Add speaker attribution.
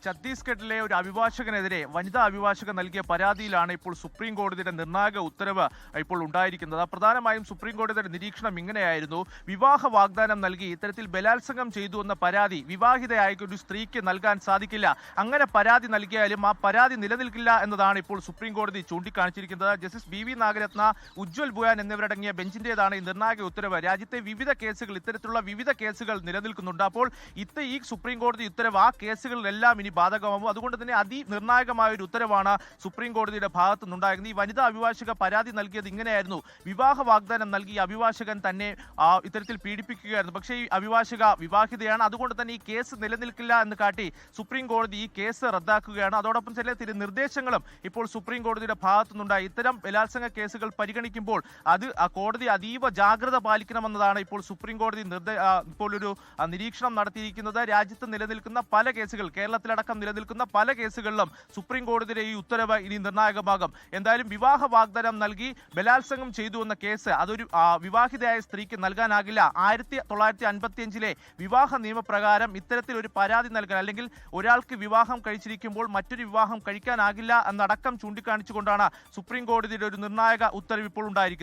Speaker 1: ഛത്തീസ്ഗഡിലെ ഒരു അഭിഭാഷകനെതിരെ വനിതാ അഭിഭാഷകൻ നൽകിയ പരാതിയിലാണ് ഇപ്പോൾ സുപ്രീം കോടതിയുടെ നിർണായക ഉത്തരവ് ഇപ്പോൾ ഉണ്ടായിരിക്കുന്നത്. പ്രധാനമായും സുപ്രീം കോടതിയുടെ നിരീക്ഷണം ഇങ്ങനെയായിരുന്നു: വിവാഹ വാഗ്ദാനം നൽകി ഇത്തരത്തിൽ ബലാത്സംഗം ചെയ്തു എന്ന പരാതി വിവാഹിതയായ ഒരു സ്ത്രീക്ക് നൽകാൻ സാധിക്കില്ല. അങ്ങനെ പരാതി നൽകിയാലും ആ പരാതി നിലനിൽക്കില്ല എന്നതാണ് ഇപ്പോൾ സുപ്രീം കോടതി ചൂണ്ടിക്കാണിച്ചിരിക്കുന്നത്. Justice B V Nagarathna, Ujjal Bhuyan എന്നിവരടങ്ങിയ ബെഞ്ചിന്റേതാണ് ഈ നിർണായക ഉത്തരവ്. രാജ്യത്തെ വിവിധ കേസുകൾ, ഇത്തരത്തിലുള്ള വിവിധ കേസുകൾ നിലനിൽക്കുന്നുണ്ട്. അപ്പോൾ ഈ സുപ്രീം കോടതി ഉത്തരവ് ആ കേസുകളിലെല്ലാം ബാധകമാവും. അതുകൊണ്ട് തന്നെ അതിനിർണായകമായ ഒരു ഉത്തരവാണ് സുപ്രീം കോടതിയുടെ ഭാഗത്തു നിന്നുണ്ടായിരുന്നത്. ഈ വനിതാ അഭിഭാഷക പരാതി നൽകിയത് ഇങ്ങനെയായിരുന്നു: വിവാഹ വാഗ്ദാനം നൽകി അഭിഭാഷകൻ തന്നെ ഇത്തരത്തിൽ പീഡിപ്പിക്കുകയായിരുന്നു. പക്ഷേ ഈ അഭിഭാഷക വിവാഹിതയാണ്. അതുകൊണ്ട് തന്നെ ഈ കേസ് നിലനിൽക്കില്ല എന്ന് കാട്ടി സുപ്രീം കോടതി ഈ കേസ് റദ്ദാക്കുകയാണ്. അതോടൊപ്പം ചില നിർദ്ദേശങ്ങളും ഇപ്പോൾ സുപ്രീം കോടതിയുടെ ഭാഗത്തു നിന്നുണ്ടായി. ഇത്തരം ബലാത്സംഗ കേസുകൾ പരിഗണിക്കുമ്പോൾ കോടതി അതീവ ജാഗ്രത പാലിക്കണമെന്നതാണ് ഇപ്പോൾ സുപ്രീം കോടതി ഇപ്പോൾ ഒരു നിരീക്ഷണം നടത്തിയിരിക്കുന്നത്. രാജ്യത്ത് നിലനിൽക്കുന്ന പല കേസുകൾ, കേരളത്തിലടക്കം നിലനിൽക്കുന്ന പല കേസുകളിലും സുപ്രീം കോടതിയുടെ ഈ ഉത്തരവ് ഇനി നിർണായകമാകും. എന്തായാലും വിവാഹ വാഗ്ദാനം നൽകി ബലാത്സംഗം ചെയ്തു എന്ന കേസ് അതൊരു വിവാഹിതയായ സ്ത്രീക്ക് നൽകാനാകില്ല. 1955 വിവാഹ നിയമപ്രകാരം ഇത്തരത്തിൽ ഒരു പരാതി നൽകാൻ, അല്ലെങ്കിൽ ഒരാൾക്ക് വിവാഹം കഴിച്ചിരിക്കുമ്പോൾ മറ്റൊരു വിവാഹം കഴിക്കാനാകില്ല എന്നടക്കം ചൂണ്ടിക്കാണിച്ചുകൊണ്ടാണ് സുപ്രീം കോടതിയുടെ ഒരു നിർണായക ഉത്തരവ് ഇപ്പോൾ ഉണ്ടായിരിക്കുന്നത്.